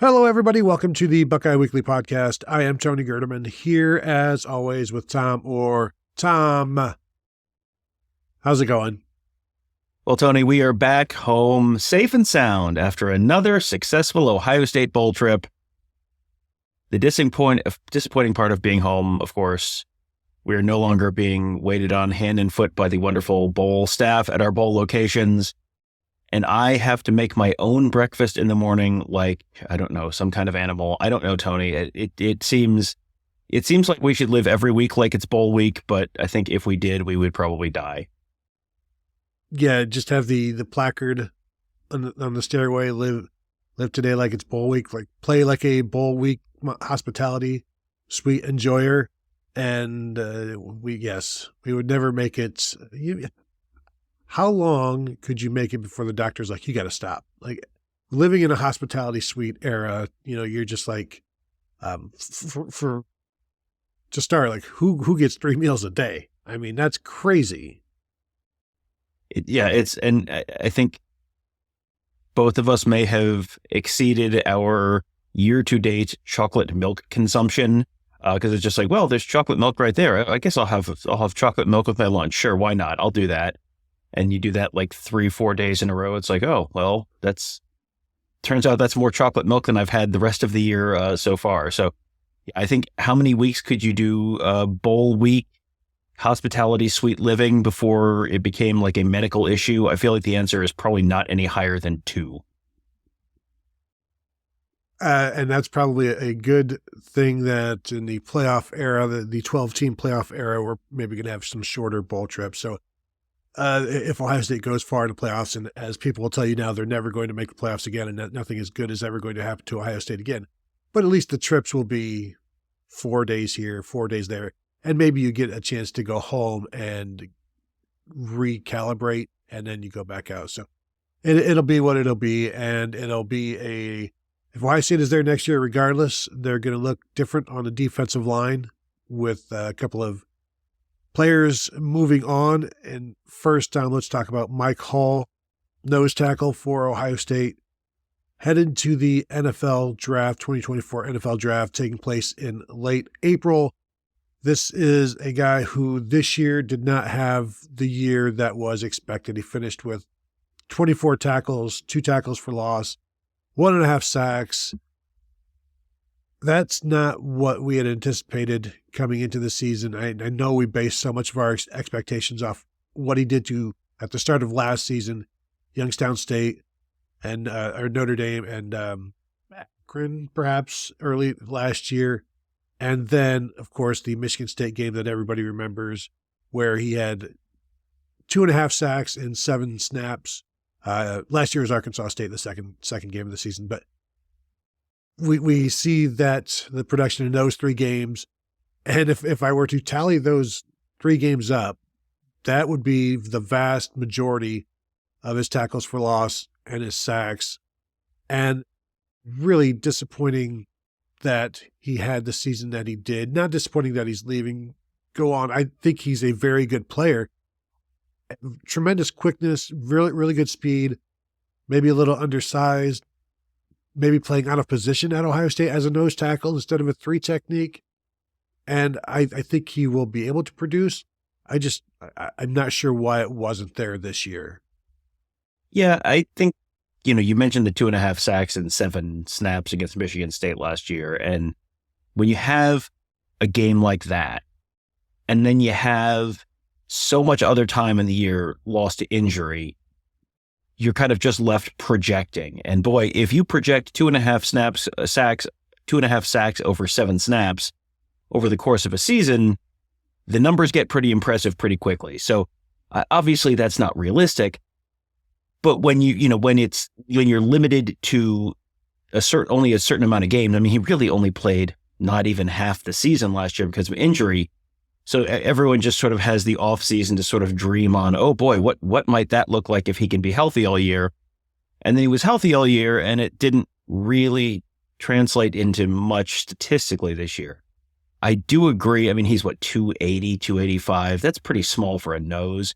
Hello, everybody. Welcome to the Buckeye Weekly Podcast. I am Tony Gerdeman, here as always with Tom Orr. Tom, how's it going? Well, Tony, we are back home safe and sound after another successful Ohio State bowl trip. The disappointing part of being home, of course, we are no longer being waited on hand and foot by the wonderful bowl staff at our bowl locations. And I have to make my own breakfast in the morning like, I don't know, some kind of animal. I don't know, Tony. It seems like we should live every week like it's bowl week, but I think if we did, we would probably die. Yeah, just have the placard on the stairway, live today like it's bowl week, like play like a bowl week hospitality suite enjoyer. And we would never make it. How long could you make it before the doctor's like, you got to stop? Like living in a hospitality suite era, you're just like, to start, like who gets 3 meals a day? I mean, that's crazy. And I think both of us may have exceeded our year-to-date chocolate milk consumption because it's just like, well, there's chocolate milk right there. I guess I'll have chocolate milk with my lunch. Sure, why not? I'll do that. And you do that like 3-4 days in a row. It's like, oh, well, turns out that's more chocolate milk than I've had the rest of the year so far. So I think how many weeks could you do bowl week hospitality suite living before it became like a medical issue? I feel like the answer is probably not any higher than 2. And that's probably a good thing that in the playoff era, the 12-team playoff era, we're maybe going to have some shorter bowl trips. So if Ohio State goes far in the playoffs, and as people will tell you now, they're never going to make the playoffs again, and nothing as good is ever going to happen to Ohio State again. But at least the trips will be 4 days here, 4 days there, and maybe you get a chance to go home and recalibrate, and then you go back out. So it'll be what it'll be, and it'll be if Ohio State is there next year, regardless, they're going to look different on the defensive line with a couple of players moving on. And first time, let's talk about Mike Hall, nose tackle for Ohio State, headed to the NFL draft, 2024 NFL draft, taking place in late April. This is a guy who this year did not have the year that was expected. He finished with 24 tackles, 2 tackles for loss, 1.5 sacks. That's not what we had anticipated coming into the season. I know we based so much of our expectations off what he did at the start of last season, Youngstown State and or Notre Dame and Akron, perhaps early last year. And then, of course, the Michigan State game that everybody remembers, where he had 2.5 sacks in 7 snaps. Last year was Arkansas State, the second game of the season, but we see that the production in those 3 games, and if I were to tally those 3 games up, that would be the vast majority of his tackles for loss and his sacks. And really disappointing that he had the season that he did. Not disappointing that he's leaving. Go on. I think he's a very good player. Tremendous quickness, really, really good speed, maybe a little undersized, maybe playing out of position at Ohio State as a nose tackle instead of a 3 technique. And I think he will be able to produce. I'm not sure why it wasn't there this year. Yeah, I think, you mentioned the 2.5 sacks and 7 snaps against Michigan State last year. And when you have a game like that, and then you have so much other time in the year lost to injury, you're kind of just left projecting. And boy, if you project 2.5 sacks over 7 snaps over the course of a season, the numbers get pretty impressive pretty quickly. So obviously that's not realistic. But when when you're limited to only a certain amount of games, I mean, he really only played not even half the season last year because of injury. So everyone just sort of has the off season to sort of dream on, oh boy, what might that look like if he can be healthy all year? And then he was healthy all year, and it didn't really translate into much statistically this year. I do agree. I mean, he's 280, 285. That's pretty small for a nose.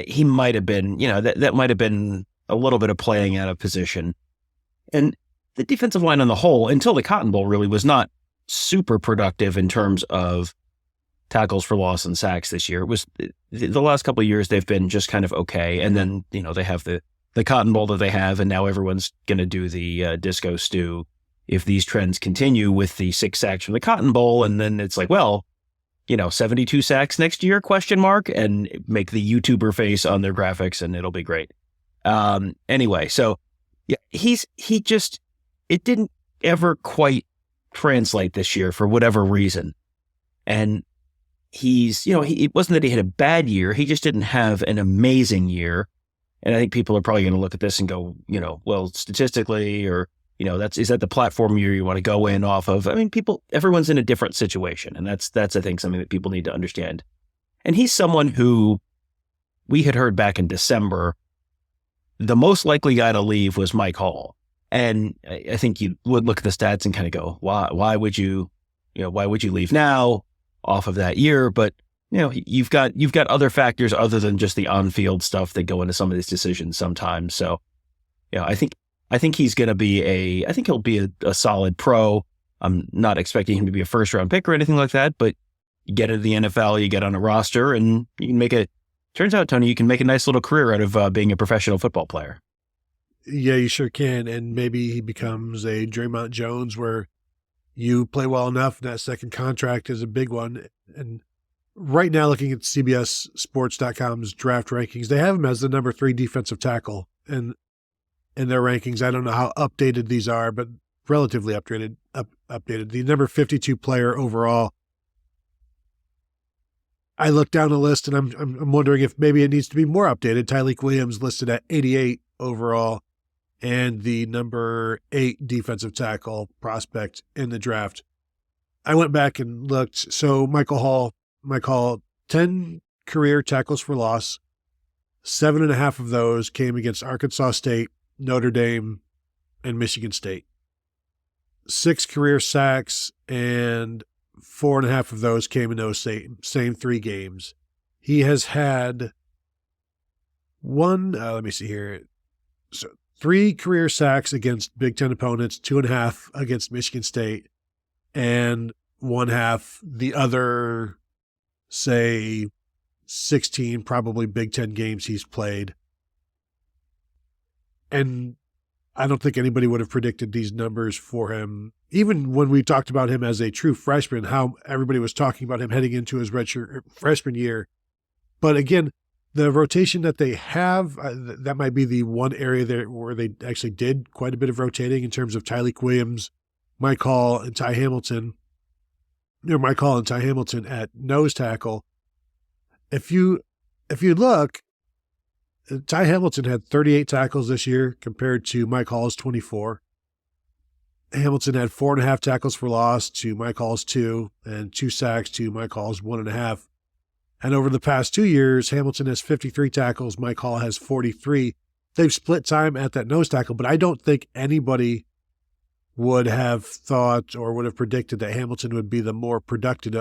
He might have been, that might have been a little bit of playing out of position. And the defensive line on the whole, until the Cotton Bowl, really was not super productive in terms of tackles for loss and sacks this year. It was the last couple of years they've been just kind of okay. And then, they have the Cotton Bowl that they have, and now everyone's going to do the disco stew if these trends continue with the 6 sacks from the Cotton Bowl. And then it's like, well, 72 sacks next year, ? And make the YouTuber face on their graphics and it'll be great. Anyway, so yeah, it didn't ever quite translate this year for whatever reason. And it wasn't that he had a bad year. He just didn't have an amazing year. And I think people are probably going to look at this and go, well, statistically, or, is that the platform you want to go in off of? I mean, everyone's in a different situation. And that's, I think, something that people need to understand. And he's someone who we had heard back in December, the most likely guy to leave was Mike Hall. And I think you would look at the stats and kind of go, why would you leave now off of that year? But, you've got other factors other than just the on-field stuff that go into some of these decisions sometimes. So, I think he's going to be I think he'll be a solid pro. I'm not expecting him to be a first-round pick or anything like that, but you get into the NFL, you get on a roster, and you can turns out, Tony, you can make a nice little career out of being a professional football player. Yeah, you sure can. And maybe he becomes a Draymond Jones where you play well enough and that second contract is a big one. And right now, looking at CBSSports.com's draft rankings, they have him as the number 3 defensive tackle in their rankings. I don't know how updated these are, but relatively updated. The number 52 player overall. I look down the list and I'm wondering if maybe it needs to be more updated. Tyleik Williams listed at 88 overall and the number 8 defensive tackle prospect in the draft. I went back and looked. So Mike Hall, 10 career tackles for loss. 7.5 of those came against Arkansas State, Notre Dame, and Michigan State. 6 career sacks, and 4.5 of those came in those same 3 games. He has had let me see here. So 3 career sacks against Big Ten opponents, 2.5 against Michigan State, and 1/2 the other, say, 16 probably Big Ten games he's played. And I don't think anybody would have predicted these numbers for him. Even when we talked about him as a true freshman, how everybody was talking about him heading into his redshirt freshman year. But again, the rotation that they have, that might be the one area there where they actually did quite a bit of rotating in terms of Tyleik Williams, Mike Hall, and Ty Hamilton. Mike Hall and Ty Hamilton at nose tackle. If you look, Ty Hamilton had 38 tackles this year compared to Mike Hall's 24. Hamilton had 4.5 tackles for loss to Mike Hall's 2, and 2 sacks to Mike Hall's 1.5. And over the past 2 years, Hamilton has 53 tackles, Mike Hall has 43. They've split time at that nose tackle, but I don't think anybody would have thought or would have predicted that Hamilton would be the more productive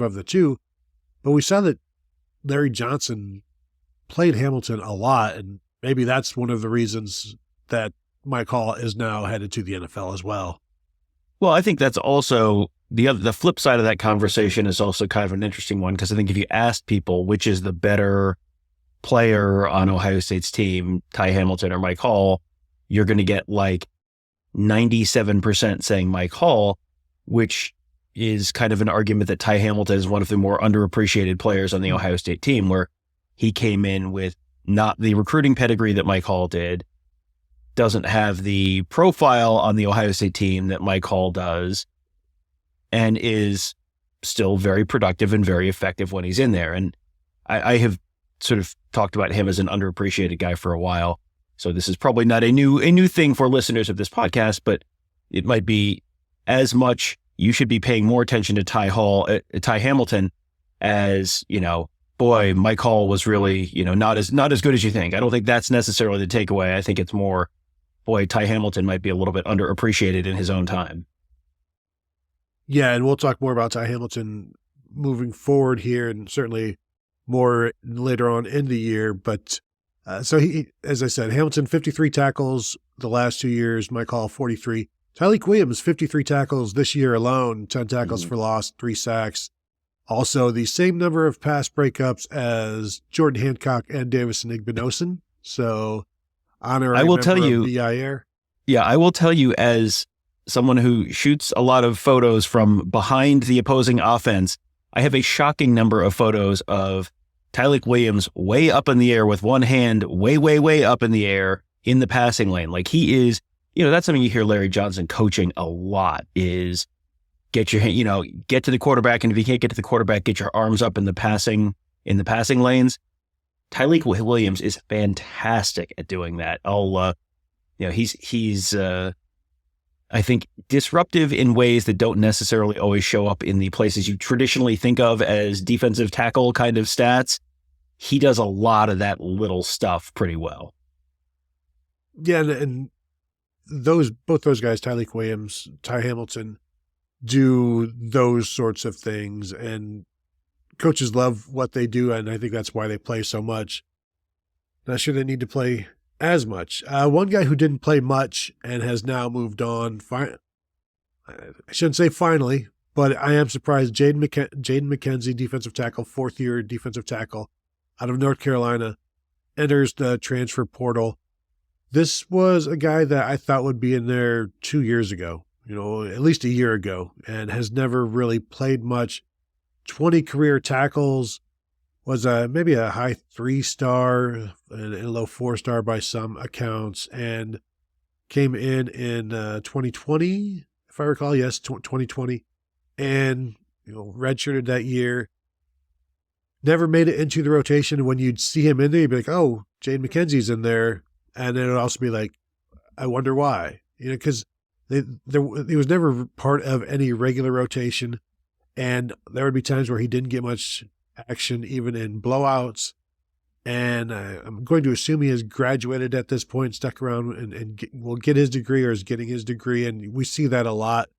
of the two. But we saw that Larry Johnson played Hamilton a lot, and maybe that's one of the reasons that Mike Hall is now headed to the NFL as well. Well, I think that's also the flip side of that conversation is also kind of an interesting one, because I think if you asked people which is the better player on Ohio State's team, Ty Hamilton or Mike Hall, you're going to get like 97% saying Mike Hall, which is kind of an argument that Ty Hamilton is one of the more underappreciated players on the Ohio State team, where he came in with not the recruiting pedigree that Mike Hall did, doesn't have the profile on the Ohio State team that Mike Hall does, and is still very productive and very effective when he's in there. And I have sort of talked about him as an underappreciated guy for a while. So this is probably not a new thing for listeners of this podcast, but it might be as much you should be paying more attention to Ty Hamilton as, boy, Mike Hall was really, not as good as you think. I don't think that's necessarily the takeaway. I think it's more, boy, Ty Hamilton might be a little bit underappreciated in his own time. Yeah, and we'll talk more about Ty Hamilton moving forward here, and certainly more later on in the year. But So he, as I said, Hamilton 53 tackles the last 2 years. Mike Hall 43. Tyleik Williams 53 tackles this year alone. 10 tackles for loss, 3 sacks. Also, the same number of pass breakups as Jordan Hancock and Davison Igbinosun. So, honorary I will member tell of you, BIR. Yeah, I will tell you, as someone who shoots a lot of photos from behind the opposing offense, I have a shocking number of photos of Tyleik Williams way up in the air with one hand way, way, way up in the air in the passing lane. Like he is, that's something you hear Larry Johnson coaching a lot is get your hand, get to the quarterback. And if you can't get to the quarterback, get your arms up in the passing lanes. Tyleik Williams is fantastic at doing that. He's I think disruptive in ways that don't necessarily always show up in the places you traditionally think of as defensive tackle kind of stats. He does a lot of that little stuff pretty well. Yeah, and both those guys, Tyleik Williams, Ty Hamilton, do those sorts of things, and coaches love what they do, and I think that's why they play so much. Not sure they need to play as much. One guy who didn't play much and has now moved on, I shouldn't say finally, but I am surprised, Jaden McKenzie, defensive tackle, 4th-year defensive tackle out of North Carolina, enters the transfer portal. This was a guy that I thought would be in there 2 years ago, at least a year ago, and has never really played much. 20 career tackles, was maybe a high 3-star and a low 4-star by some accounts, and came in 2020, if I recall. Yes, 2020, and redshirted that year. Never made it into the rotation. When you'd see him in there, you'd be like, "Oh, Jaden McKenzie's in there," and then it would also be like, "I wonder why," because he was never part of any regular rotation, and there would be times where he didn't get much action, even in blowouts. And I'm going to assume he has graduated at this point, stuck around, and will get his degree or is getting his degree. And we see that a lot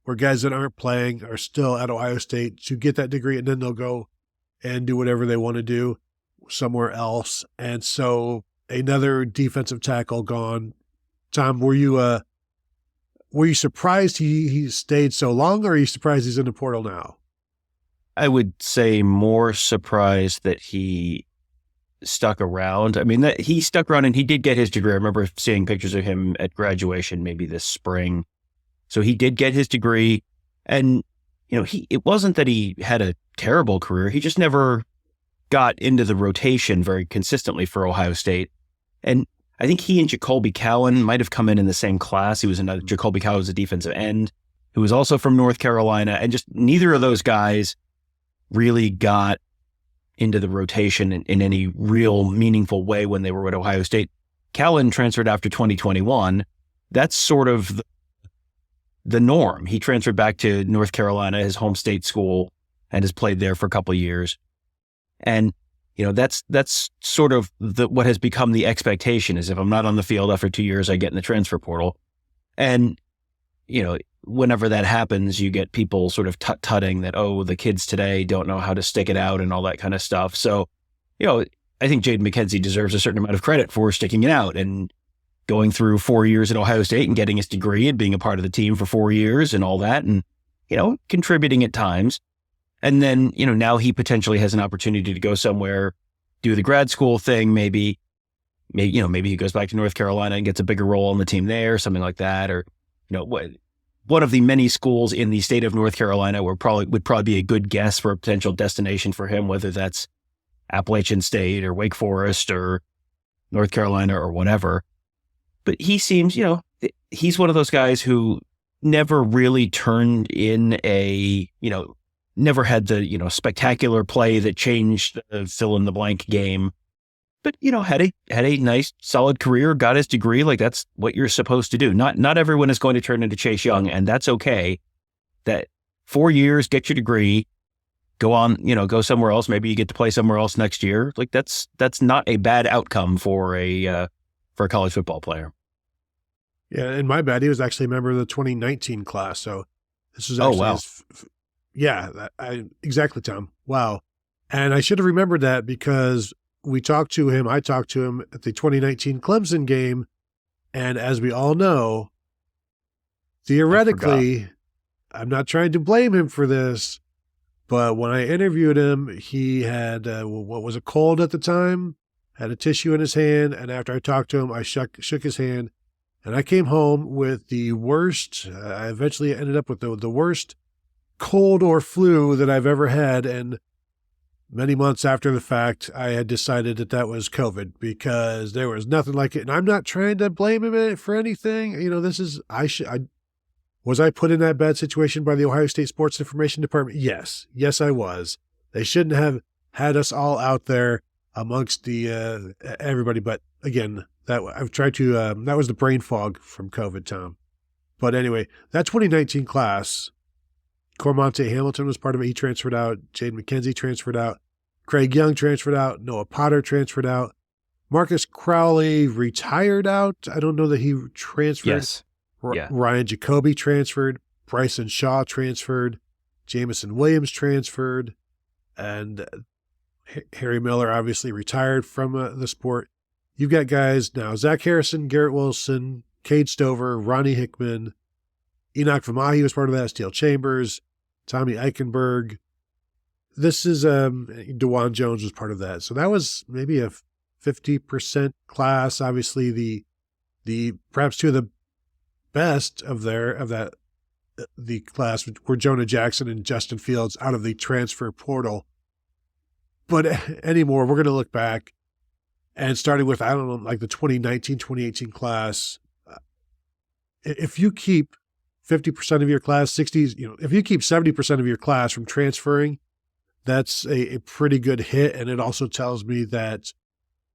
where guys that aren't playing are still at Ohio State to get that degree, and then they'll go and do whatever they want to do somewhere else. And so another defensive tackle gone. Tom, were you surprised he stayed so long, or are you surprised he's in the portal now? I would say more surprised that he stuck around. I mean, that he stuck around and he did get his degree. I remember seeing pictures of him at graduation, maybe this spring. So he did get his degree, and it wasn't that he had a terrible career. He just never got into the rotation very consistently for Ohio State. And I think he and Jacoby Cowan might have come in the same class. Jacoby Cowan was a defensive end who was also from North Carolina, and just neither of those guys really got into the rotation in any real meaningful way when they were at Ohio State. Cowan transferred after 2021. That's sort of the norm. He transferred back to North Carolina, his home state school, and has played there for a couple of years. And that's sort of what has become the expectation is if I'm not on the field after 2 years, I get in the transfer portal. And, whenever that happens, you get people sort of tut-tutting that, oh, the kids today don't know how to stick it out and all that kind of stuff. So, I think Jaden McKenzie deserves a certain amount of credit for sticking it out and going through 4 years at Ohio State and getting his degree and being a part of the team for 4 years and all that, and, contributing at times. And then, now he potentially has an opportunity to go somewhere, do the grad school thing, maybe he goes back to North Carolina and gets a bigger role on the team there, something like that. Or, one of the many schools in the state of North Carolina would probably be a good guess for a potential destination for him, whether that's Appalachian State or Wake Forest or North Carolina or whatever. But he seems, he's one of those guys who never really turned in never had the, spectacular play that changed the fill in the blank game, but, had a nice solid career, got his degree. Like that's what you're supposed to do. Not everyone is going to turn into Chase Young, and that's okay. That 4 years, get your degree, go on, go somewhere else. Maybe you get to play somewhere else next year. Like that's not a bad outcome for a college football player. Yeah. And my bad, he was actually a member of the 2019 class. So this was actually exactly, Tom. Wow. And I should have remembered that because I talked to him at the 2019 Clemson game. And as we all know, theoretically, I'm not trying to blame him for this, but when I interviewed him, he had, what was a cold at the time, had a tissue in his hand. And after I talked to him, I shook his hand. And I came home with the worst, I eventually ended up with the worst cold or flu that I've ever had. And many months after the fact, I had decided that was COVID because there was nothing like it. And I'm not trying to blame him for anything. Was I put in that bad situation by the Ohio State Sports Information Department? Yes. Yes, I was. They shouldn't have had us all out there amongst the everybody. But again, that was the brain fog from COVID, Tom. But anyway, that 2019 class, Cormonte Hamilton was part of it. He transferred out. Jaden McKenzie transferred out. Craig Young transferred out. Noah Potter transferred out. Marcus Crowley retired out. I don't know that he transferred. Yes. Ryan Jacoby transferred. Bryson Shaw transferred. Jamison Williams transferred. And Harry Miller obviously retired from the sport. You've got guys now, Zach Harrison, Garrett Wilson, Cade Stover, Ronnie Hickman, Enoch Vamahi was part of that, Steele Chambers, Tommy Eichenberg. This is DeJuan Jones was part of that. So that was maybe a 50% class. Obviously the perhaps two of the best of the class were Jonah Jackson and Justin Fields out of the transfer portal. But anymore, we're going to look back and starting with, I don't know, like the 2019, 2018 class. If you keep 50% of your class, if you keep 70% of your class from transferring, that's a pretty good hit. And it also tells me that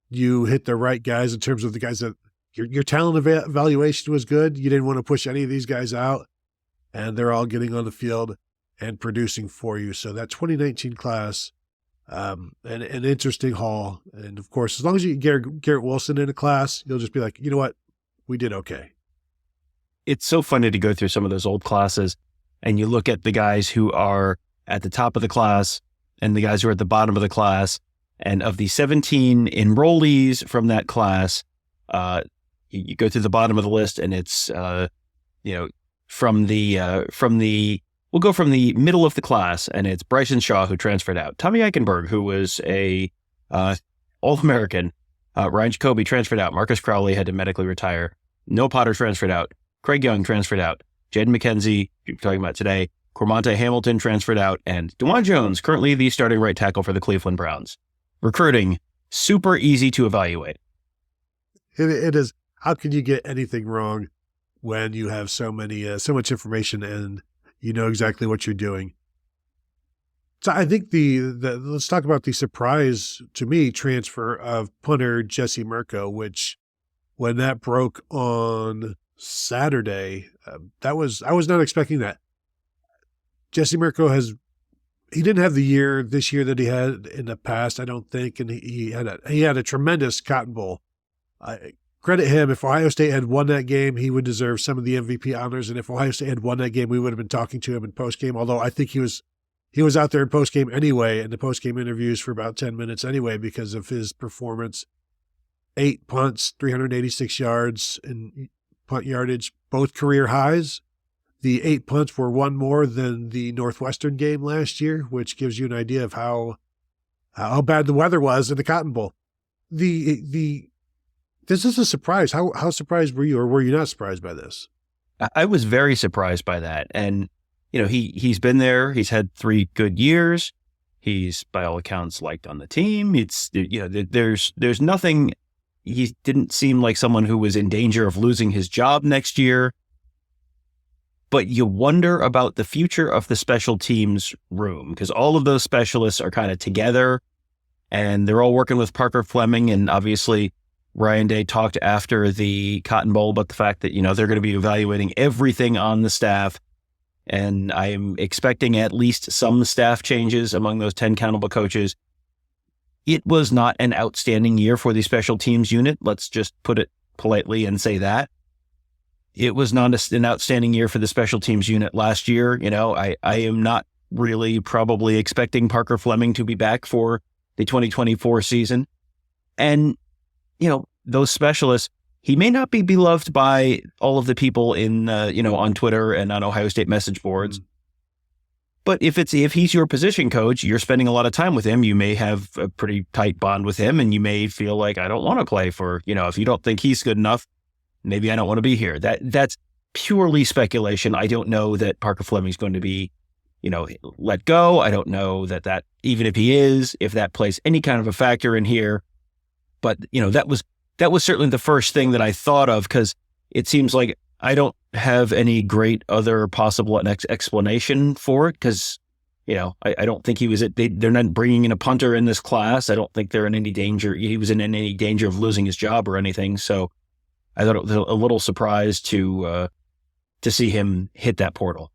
you hit the right guys in terms of the guys that your talent evaluation was good. You didn't want to push any of these guys out, and they're all getting on the field and producing for you. So that 2019 class, an interesting haul. And of course, as long as you get Garrett Wilson in a class, you'll just be like, you know what? We did okay. It's so funny to go through some of those old classes and you look at the guys who are at the top of the class and the guys who are at the bottom of the class. And of the 17 enrollees from that class, you go through the bottom of the list and it's, we'll go from the middle of the class, and it's Bryson Shaw, who transferred out. Tommy Eichenberg, who was a All-American. Ryan Jacoby transferred out. Marcus Crowley had to medically retire. Noah Potter transferred out. Craig Young transferred out. Jaden McKenzie, you're talking about today. Cormonte Hamilton transferred out. And DeJuan Jones, currently the starting right tackle for the Cleveland Browns. Recruiting, super easy to evaluate. It is. How can you get anything wrong when you have so much information and you know exactly what you're doing? So I think let's talk about the surprise to me transfer of punter Jesse Mirco, which when that broke on Saturday, I was not expecting that. Jesse Mirco he didn't have the year this year that he had in the past, I don't think, and he had a tremendous Cotton Bowl. Credit him. If Ohio State had won that game, he would deserve some of the MVP honors. And if Ohio State had won that game, we would have been talking to him in postgame. Although I think he was out there in postgame anyway, in the postgame interviews for about 10 minutes anyway, because of his performance. 8 punts, 386 yards in punt yardage, both career highs. The 8 punts were one more than the Northwestern game last year, which gives you an idea of how bad the weather was in the Cotton Bowl. This is a surprise. How surprised were you, or were you not surprised by this? I was very surprised by that. And, he's been there. He's had 3 good years. He's, by all accounts, liked on the team. It's, there's nothing. He didn't seem like someone who was in danger of losing his job next year. But you wonder about the future of the special teams room, because all of those specialists are kind of together and they're all working with Parker Fleming. And obviously, Ryan Day talked after the Cotton Bowl about the fact that, they're going to be evaluating everything on the staff. And I am expecting at least some staff changes among those 10 countable coaches. It was not an outstanding year for the special teams unit. Let's just put it politely and say that. It was not an outstanding year for the special teams unit last year. I am not really probably expecting Parker Fleming to be back for the 2024 season. And, those specialists, he may not be beloved by all of the people in, on Twitter and on Ohio State message boards. But if he's your position coach, you're spending a lot of time with him. You may have a pretty tight bond with him, and you may feel like, I don't want to play for, if you don't think he's good enough, maybe I don't want to be here. That's purely speculation. I don't know that Parker Fleming's going to be, let go. I don't know that even if he is, if that plays any kind of a factor in here. But, that was certainly the first thing that I thought of, because it seems like I don't have any great other possible explanation for it, because, I don't think he was they're not bringing in a punter in this class. I don't think they're in any danger. He was in any danger of losing his job or anything. So I thought it was a little surprised to see him hit that portal.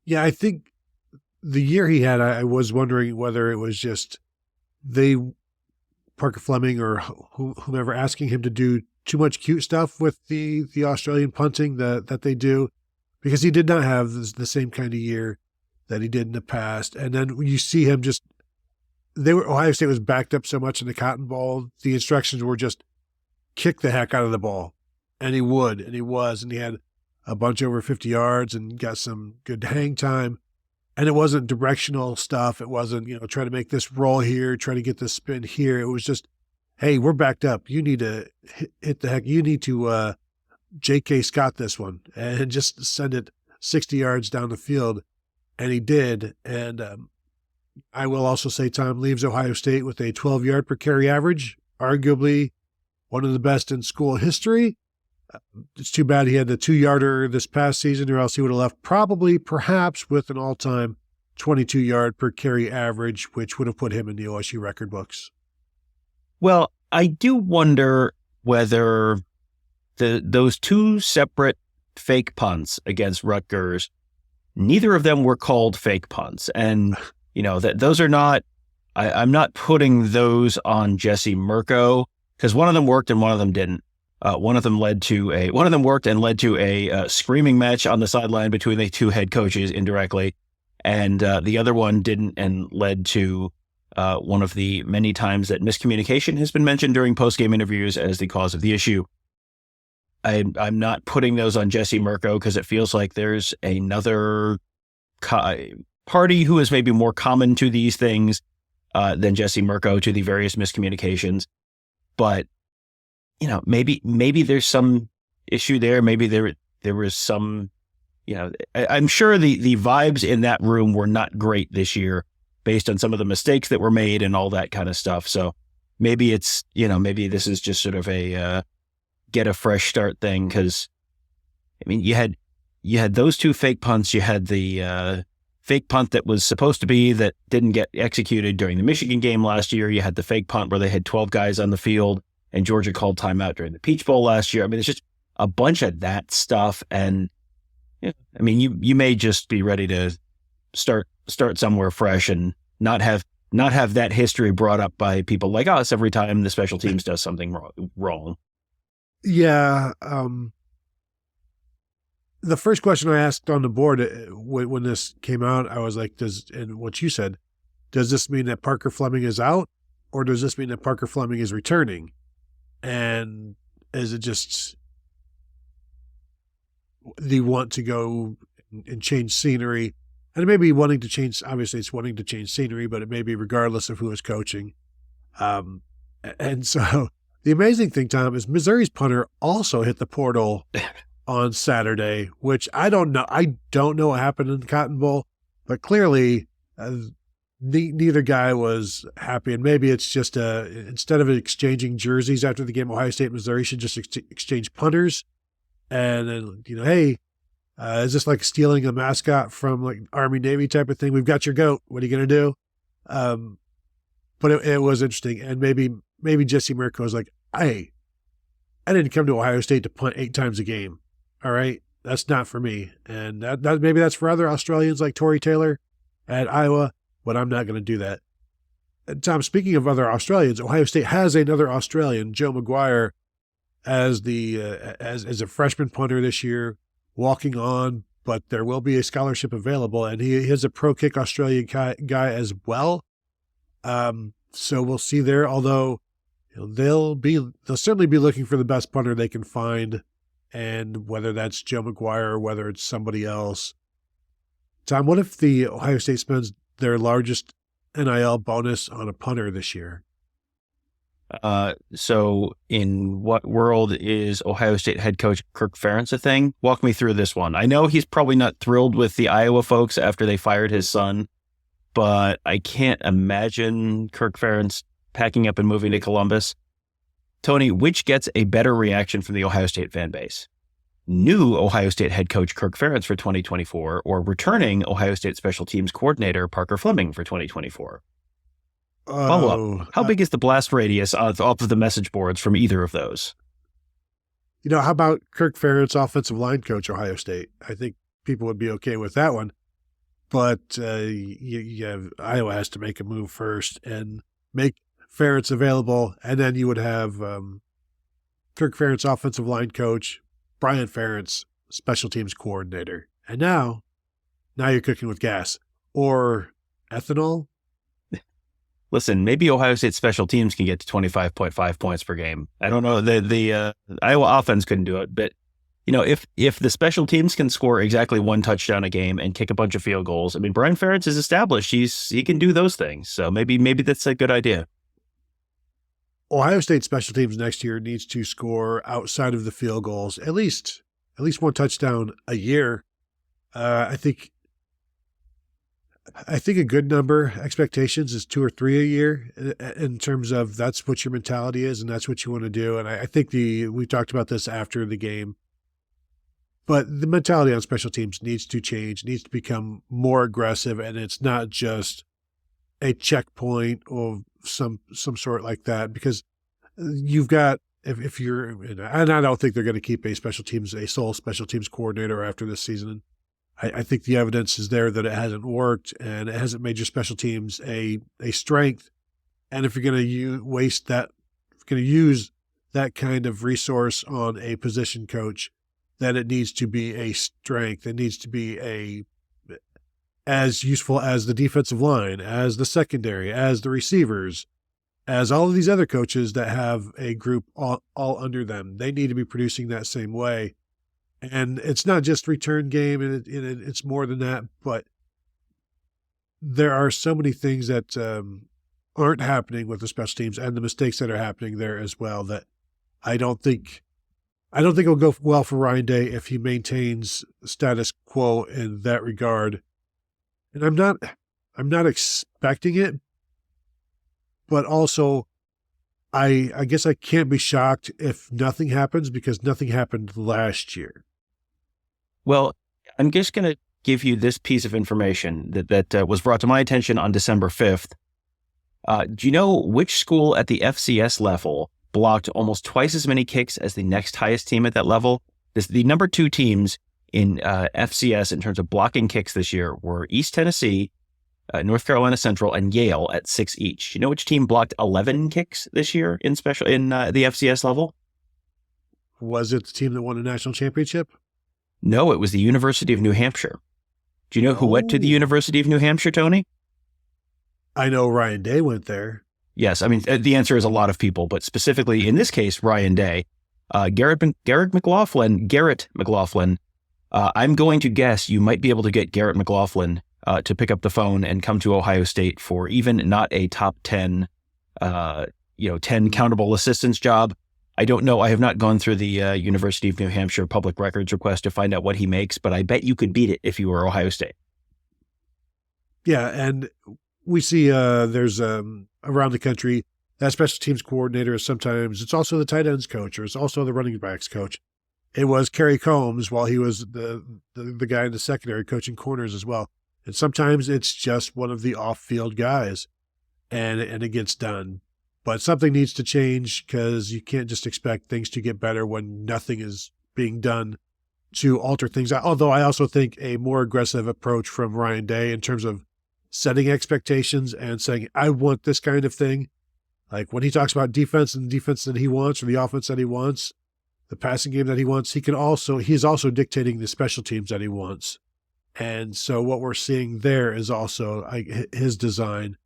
Yeah, I think the year he had, I was wondering whether it was just Parker Fleming or whomever asking him to do too much cute stuff with the Australian punting that they do, because he did not have the same kind of year that he did in the past. And then when you see him Ohio State was backed up so much in the Cotton Bowl, the instructions were just kick the heck out of the ball. And he would, and he had a bunch over 50 yards and got some good hang time. And it wasn't directional stuff. It wasn't, try to make this roll here, try to get this spin here. It was just, hey, we're backed up. You need to hit the heck. You need to J.K. Scott this one and just send it 60 yards down the field. And he did. And I will also say Tom leaves Ohio State with a 12-yard per carry average, arguably one of the best in school history. It's too bad he had the 2-yarder this past season, or else he would have left perhaps with an all-time 22-yard per carry average, which would have put him in the OSU record books. Well, I do wonder whether those two separate fake punts against Rutgers, neither of them were called fake punts. And, that those are not, I'm not putting those on Jesse Mirco, because one of them worked and one of them didn't. One of them worked and led to a screaming match on the sideline between the two head coaches indirectly. And the other one didn't, and led to one of the many times that miscommunication has been mentioned during post-game interviews as the cause of the issue. I'm not putting those on Jesse Mirco, because it feels like there's another party who is maybe more common to these things than Jesse Mirco to the various miscommunications. But maybe there's some issue there. Maybe there was some, I'm sure the vibes in that room were not great this year based on some of the mistakes that were made and all that kind of stuff. So maybe it's, maybe this is just sort of a get a fresh start thing. Cause you had those two fake punts. You had the fake punt that was supposed to be that didn't get executed during the Michigan game last year. You had the fake punt where they had 12 guys on the field and Georgia called timeout during the Peach Bowl last year. It's just a bunch of that stuff. And you may just be ready to start somewhere fresh and not have that history brought up by people like us every time the special teams does something wrong. Yeah. The first question I asked on the board when this came out, I was like, and what you said, does this mean that Parker Fleming is out, or does this mean that Parker Fleming is returning? And is it just the want to go and change scenery? And it may be wanting to change, obviously it's wanting to change scenery, but it may be regardless of who is coaching. And so the amazing thing, Tom, is Missouri's punter also hit the portal on Saturday, which I don't know. I don't know what happened in the Cotton Bowl, but clearly neither guy was happy. And maybe it's just instead of exchanging jerseys after the game, Ohio State and Missouri should just exchange punters. And then, hey, is this like stealing a mascot from like Army Navy type of thing? We've got your goat. What are you going to do? But it was interesting. And maybe Jesse Mirco was like, hey, I didn't come to Ohio State to punt 8 times a game. All right. That's not for me. And that maybe that's for other Australians like Tory Taylor at Iowa, but I'm not going to do that. And Tom, speaking of other Australians, Ohio State has another Australian, Joe McGuire, as as a freshman punter this year, walking on, but there will be a scholarship available, and he is a Pro Kick Australia guy as well. So we'll see there, although they'll certainly be looking for the best punter they can find, and whether that's Joe McGuire or whether it's somebody else. Tom, what if the Ohio State spends their largest NIL bonus on a punter this year? So in what world is Ohio State head coach Kirk Ferentz a thing? Walk me through this one. I know he's probably not thrilled with the Iowa folks after they fired his son, but I can't imagine Kirk Ferentz packing up and moving to Columbus. Tony, which gets a better reaction from the Ohio State fan base? New Ohio State head coach Kirk Ferentz for 2024 or returning Ohio State special teams coordinator Parker Fleming for 2024? Follow up. How big is the blast radius off of the message boards from either of those? How about Kirk Ferentz, offensive line coach, Ohio State? I think people would be okay with that one. But Iowa has to make a move first and make Ferentz available. And then you would have Kirk Ferentz, offensive line coach, Brian Ferentz, special teams coordinator. And now you're cooking with gas or ethanol. Listen, maybe Ohio State special teams can get to 25.5 points per game. I don't know. The Iowa offense couldn't do it. But, if the special teams can score exactly one touchdown a game and kick a bunch of field goals, I mean, Brian Ferentz is established. He can do those things. So maybe that's a good idea. Ohio State special teams next year needs to score outside of the field goals at least one touchdown a year. I think a good number expectations is 2 or 3 a year in terms of that's what your mentality is and that's what you want to do. And I think we talked about this after the game, but the mentality on special teams needs to change, needs to become more aggressive. And it's not just a checkpoint of some sort like that, because you've got, if you're, and I don't think they're going to keep a sole special teams coordinator after this season. I think the evidence is there that it hasn't worked and it hasn't made your special teams a strength. And if you're going to use that kind of resource on a position coach, then it needs to be a strength. It needs to be as useful as the defensive line, as the secondary, as the receivers, as all of these other coaches that have a group all under them. They need to be producing that same way. And it's not just return game, and it's more than that. But there are so many things that aren't happening with the special teams and the mistakes that are happening there as well that I don't think it'll go well for Ryan Day if he maintains status quo in that regard. And I'm not expecting it, but also I guess I can't be shocked if nothing happens, because nothing happened last year. Well, I'm just going to give you this piece of information that was brought to my attention on December 5th. Do you know which school at the FCS level blocked almost twice as many kicks as the next highest team at that level? The number 2 teams in FCS in terms of blocking kicks this year were East Tennessee, North Carolina Central, and Yale at 6 each. You know which team blocked 11 kicks this year in the FCS level? Was it the team that won a national championship? No, it was the University of New Hampshire. Do you know who went to the University of New Hampshire, Tony? I know Ryan Day went there. Yes, I mean, the answer is a lot of people, but specifically in this case, Ryan Day. Garrett McLaughlin. I'm going to guess you might be able to get Garrett McLaughlin to pick up the phone and come to Ohio State for even not a top 10, 10 countable assistance job. I don't know. I have not gone through the University of New Hampshire public records request to find out what he makes, but I bet you could beat it if you were Ohio State. Yeah, and we see there's around the country that special teams coordinator is sometimes it's also the tight ends coach, or it's also the running backs coach. It was Kerry Combs while he was the guy in the secondary coaching corners as well. And sometimes it's just one of the off-field guys, and it gets done. But something needs to change, because you can't just expect things to get better when nothing is being done to alter things. Although I also think a more aggressive approach from Ryan Day in terms of setting expectations and saying, I want this kind of thing. Like when he talks about defense and the defense that he wants, or the offense that he wants, the passing game that he wants, he's also dictating the special teams that he wants. And so what we're seeing there is also his design.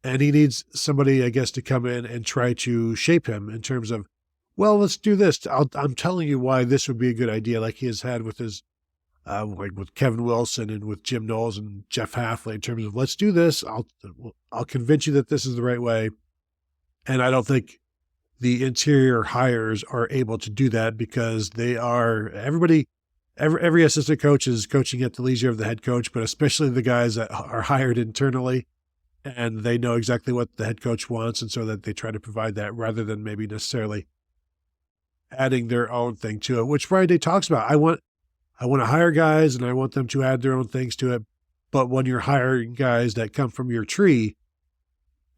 And he needs somebody, I guess, to come in and try to shape him in terms of, well, let's do this. I'm telling you why this would be a good idea, like he has had with his, like with Kevin Wilson and with Jim Knowles and Jeff Hafley, in terms of, let's do this. I'll convince you that this is the right way. And I don't think the interior hires are able to do that because every assistant coach is coaching at the leisure of the head coach, but especially the guys that are hired internally, and they know exactly what the head coach wants, and so that they try to provide that rather than maybe necessarily adding their own thing to it, which Friday talks about. I want to hire guys and I want them to add their own things to it. But when you're hiring guys that come from your tree,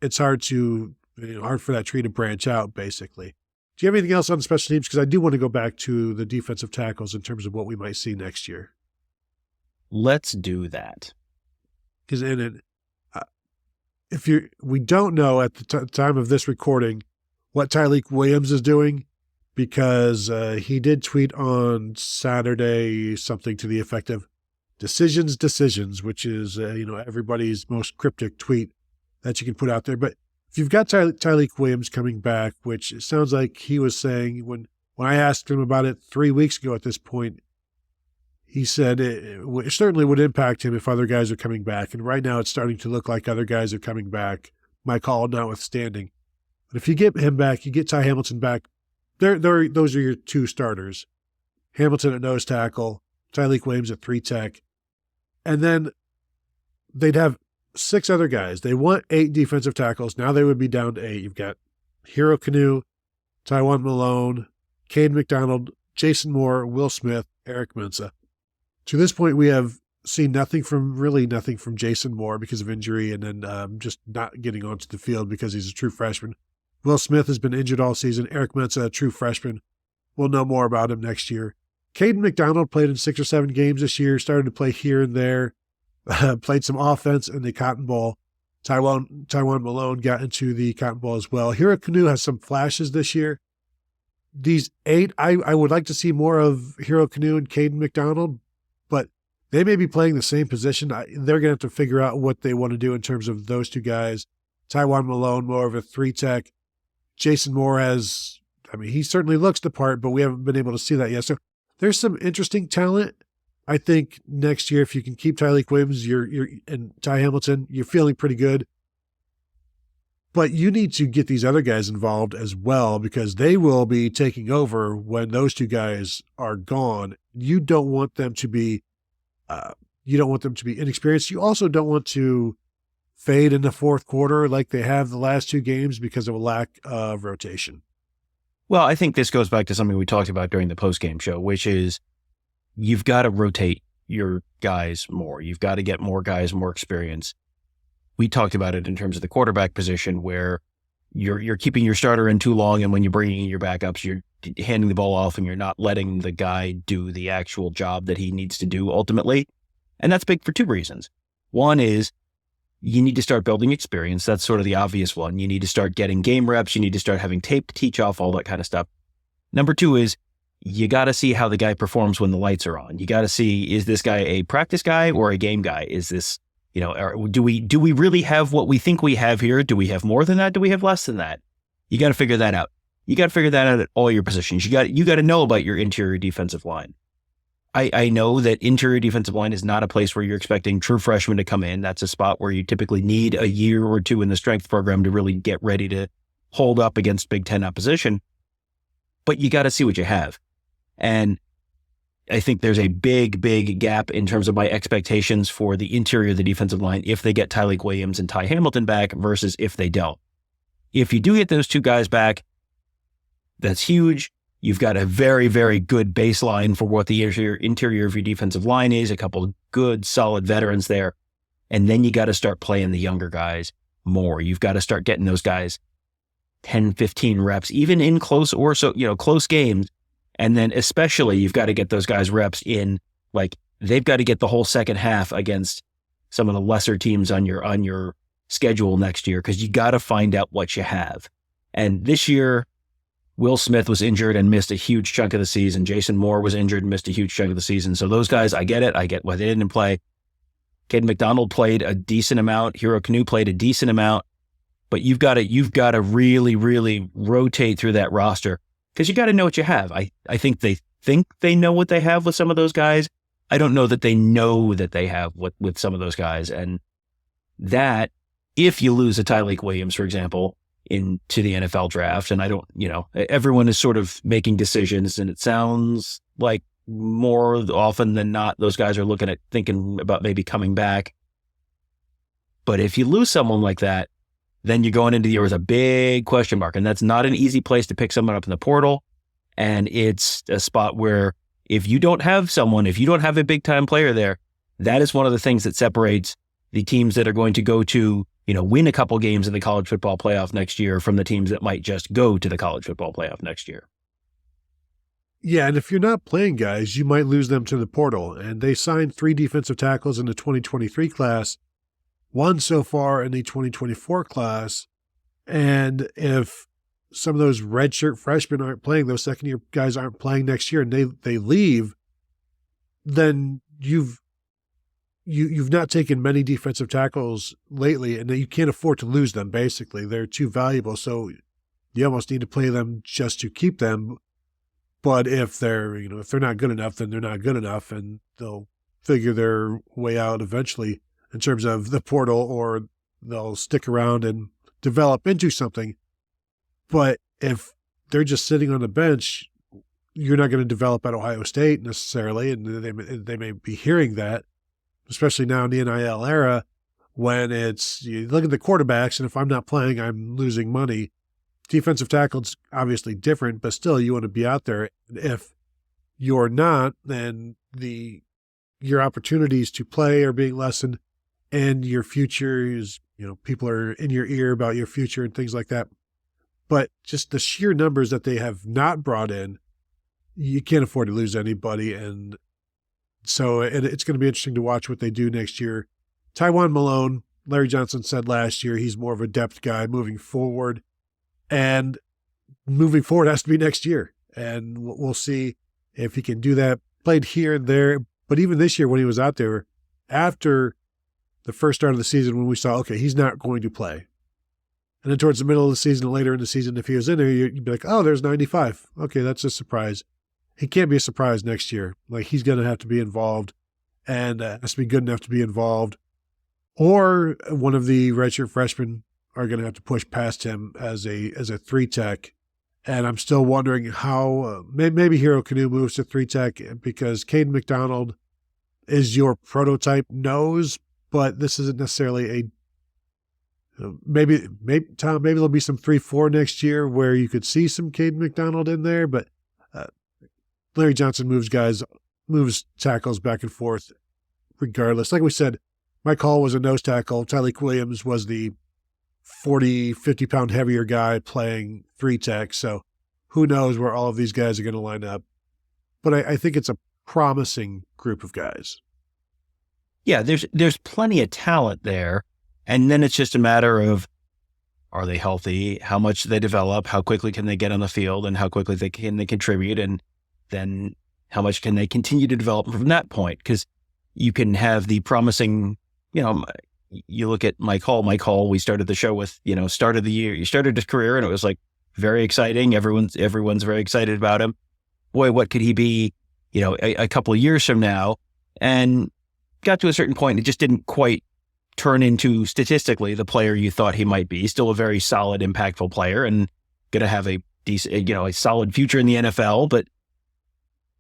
it's hard for that tree to branch out, basically. Do you have anything else on special teams? Because I do want to go back to the defensive tackles in terms of what we might see next year. Let's do that. Because we don't know at the time of this recording what Tyleik Williams is doing, because he did tweet on Saturday something to the effect of decisions, which is everybody's most cryptic tweet that you can put out there. But if you've got Tyleik Williams coming back, which it sounds like he was saying when I asked him about it 3 weeks ago at this point, he said it certainly would impact him if other guys are coming back. And right now it's starting to look like other guys are coming back, my call notwithstanding. But if you get him back, you get Ty Hamilton back, those are your two starters. Hamilton at nose tackle, Tyleik Williams at 3 tech. And then they'd have 6 other guys. They want 8 defensive tackles. Now they would be down to 8. You've got Hero Kanu, Tywone Malone, Cade McDonald, Jason Moore, Will Smith, Eric Mensah. To this point, we have seen nothing from Jason Moore because of injury, and then just not getting onto the field because he's a true freshman. Will Smith has been injured all season. Eric Mensah, a true freshman. We'll know more about him next year. Caden McDonald played in 6 or 7 games this year, started to play here and there, played some offense in the Cotton Bowl. Tywone Malone got into the Cotton Bowl as well. Hero Kanu has some flashes this year. These 8, I would like to see more of Hero Kanu and Caden McDonald, but they may be playing the same position. They're going to have to figure out what they want to do in terms of those 2 guys. Tywone Malone, more of a 3 tech. Jason Moore he certainly looks the part, but we haven't been able to see that yet. So there's some interesting talent. I think next year, if you can keep Tyleik Williams and Ty Hamilton, you're feeling pretty good. But you need to get these other guys involved as well, because they will be taking over when those 2 guys are gone. You don't want them to be inexperienced. You also don't want to fade in the fourth quarter like they have the last 2 games because of a lack of rotation. Well, I think this goes back to something we talked about during the post-game show, which is you've got to rotate your guys more. You've got to get more guys, more experience. We talked about it in terms of the quarterback position, where you're keeping your starter in too long, and when you're bringing in your backups, you're handing the ball off and you're not letting the guy do the actual job that he needs to do ultimately. And that's big for 2 reasons. One is you need to start building experience. That's sort of the obvious one. You need to start getting game reps. You need to start having tape to teach off, all that kind of stuff. Number 2 is you got to see how the guy performs when the lights are on. You got to see, is this guy a practice guy or a game guy? Is this, do we really have what we think we have here? Do we have more than that? Do we have less than that? You got to figure that out. You got to figure that out at all your positions. You got to know about your interior defensive line. I know that interior defensive line is not a place where you're expecting true freshmen to come in. That's a spot where you typically need a year or 2 in the strength program to really get ready to hold up against Big Ten opposition. But you got to see what you have. And I think there's a big, big gap in terms of my expectations for the interior of the defensive line if they get Tyleik Williams and Ty Hamilton back versus if they don't. If you do get those 2 guys back, that's huge. You've got a very, very good baseline for what the interior of your defensive line is, a couple of good, solid veterans there. And then you got to start playing the younger guys more. You've got to start getting those guys 10, 15 reps, even in close games. And then especially you've got to get those guys reps in, like they've got to get the whole second half against some of the lesser teams on your schedule next year, because you got to find out what you have. And this year, Will Smith was injured and missed a huge chunk of the season. Jason Moore was injured and missed a huge chunk of the season. So those guys, I get it. I get why they didn't play. Caden McDonald played a decent amount. Hero Kanu played a decent amount. but you've got to really, really rotate through that roster because you got to know what you have. I think they know what they have with some of those guys. I don't know that they know that they have with some of those guys. And that, if you lose a Tyleik Williams, for example, into the NFL draft, and everyone is sort of making decisions, and it sounds like more often than not, those guys are thinking about maybe coming back. But if you lose someone like that, then you're going into the year with a big question mark. And that's not an easy place to pick someone up in the portal. And it's a spot where if you don't have a big time player there, that is one of the things that separates the teams that are going to go to, win a couple games in the college football playoff next year from the teams that might just go to the college football playoff next year. Yeah, and if you're not playing guys, you might lose them to the portal. And they signed 3 defensive tackles in the 2023 class, 1 so far in the 2024 class. And if some of those redshirt freshmen aren't playing, those second-year guys aren't playing next year, and they leave, then you've not taken many defensive tackles lately, and you can't afford to lose them, basically. They're too valuable, so you almost need to play them just to keep them. But if they're not good enough, then they're not good enough, and they'll figure their way out eventually in terms of the portal, or they'll stick around and develop into something. But if they're just sitting on the bench, you're not going to develop at Ohio State necessarily, and they may be hearing that, especially now in the NIL era, when you look at the quarterbacks, and if I'm not playing, I'm losing money. Defensive tackle's obviously different, but still you want to be out there. If you're not, then your opportunities to play are being lessened, and your future is, people are in your ear about your future and things like that. But just the sheer numbers that they have not brought in, you can't afford to lose anybody. And so it's going to be interesting to watch what they do next year. Tywan Malone, Larry Johnson said last year, he's more of a depth guy moving forward. And moving forward has to be next year. And we'll see if he can do that. Played here and there. But even this year when he was out there, after the first start of the season, when we saw, okay, he's not going to play. And then towards the middle of the season and later in the season, if he was in there, you'd be like, oh, there's 95. Okay, that's a surprise. He can't be a surprise next year. Like, he's going to have to be involved, and has to be good enough to be involved. Or one of the redshirt freshmen are going to have to push past him as a 3-tech. And I'm still wondering how maybe Hero Canoe moves to 3-tech, because Caden McDonald is your prototype nose, but this isn't necessarily maybe Tom, maybe there'll be some 3-4 next year where you could see some Caden McDonald in there, but Larry Johnson moves tackles back and forth regardless. Like we said, Mike Hall was a nose tackle. Tyleik Williams was the 40, 50-pound heavier guy playing 3-tech. So who knows where all of these guys are going to line up. But I think it's a promising group of guys. Yeah, there's plenty of talent there. And then it's just a matter of, are they healthy? How much they develop? How quickly can they get on the field? And how quickly they contribute? And then how much can they continue to develop from that point? Because you can have the promising, you look at Mike Hall. Mike Hall, we started the show with, start of the year. He started his career and it was like very exciting. Everyone's very excited about him. Boy, what could he be, a couple of years from now? And got to a certain point, it just didn't quite turn into statistically the player you thought he might be. Still a very solid, impactful player and going to have a decent, a solid future in the NFL. But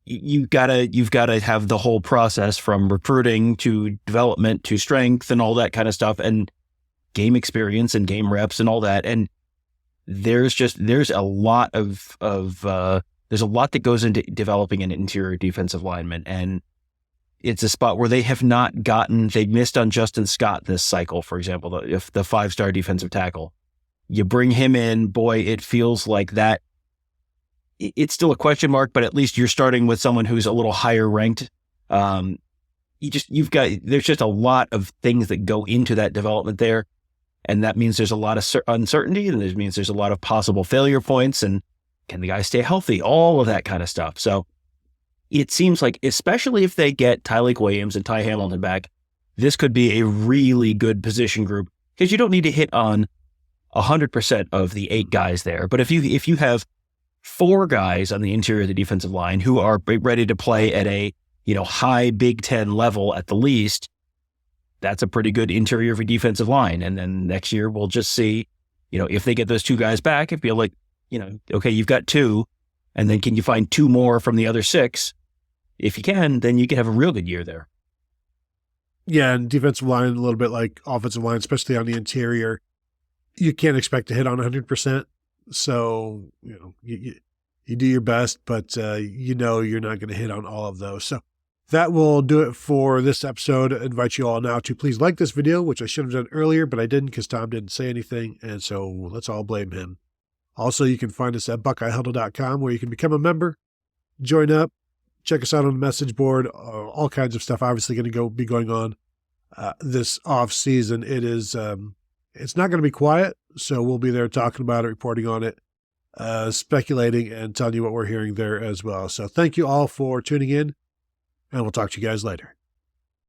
you've got to have the whole process from recruiting to development to strength and all that kind of stuff, and game experience and game reps and all that. And there's a lot that goes into developing an interior defensive lineman. And it's a spot where they missed on Justin Scott this cycle, for example, if the 5-star defensive tackle. You bring him in, boy, it feels like that. It's still a question mark, but at least you're starting with someone who's a little higher ranked. There's just a lot of things that go into that development there. And that means there's a lot of uncertainty, and it means there's a lot of possible failure points, and can the guy stay healthy? All of that kind of stuff. So it seems like, especially if they get Tyleik Williams and Ty Hamilton back, this could be a really good position group, because you don't need to hit on 100% of the 8 guys there. But if you have 4 guys on the interior of the defensive line who are ready to play at a, high Big Ten level at the least, that's a pretty good interior of a defensive line. And then next year we'll just see, if they get those 2 guys back, if you're like, okay, you've got 2, and then can you find 2 more from the other 6? If you can, then you can have a real good year there. Yeah, and defensive line, a little bit like offensive line, especially on the interior, you can't expect to hit on 100%. So, you do your best, but you're not going to hit on all of those. So that will do it for this episode. I invite you all now to please like this video, which I should have done earlier, but I didn't because Tom didn't say anything, and so let's all blame him. Also, you can find us at BuckeyeHuddle.com, where you can become a member, join up, check us out on the message board, all kinds of stuff obviously going to be going on this off season. It is, it's not going to be quiet, so we'll be there talking about it, reporting on it, speculating, and telling you what we're hearing there as well. So thank you all for tuning in, and we'll talk to you guys later.